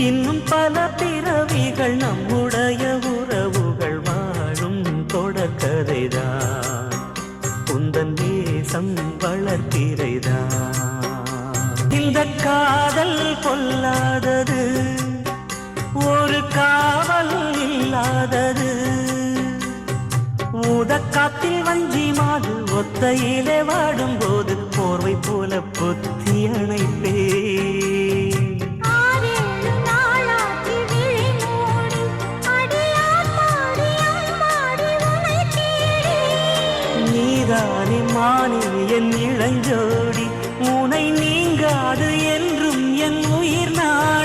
இன்னும் பல பிறவிகள் நம்முடைய உறவுகள் வாழும் தொடர்கதைதான் உந்தன் தேசம் வளர்த்திரைதான் இந்த காதல் கொல்லாதது ஒரு காவல் இல்லாதது ஊதக்காத்தில் வஞ்சி மாது ஒத்தையிலே வாடும்போது போர்வை போல பொத்தி அணைப்பே நீதானே மானே என் இளைஞர்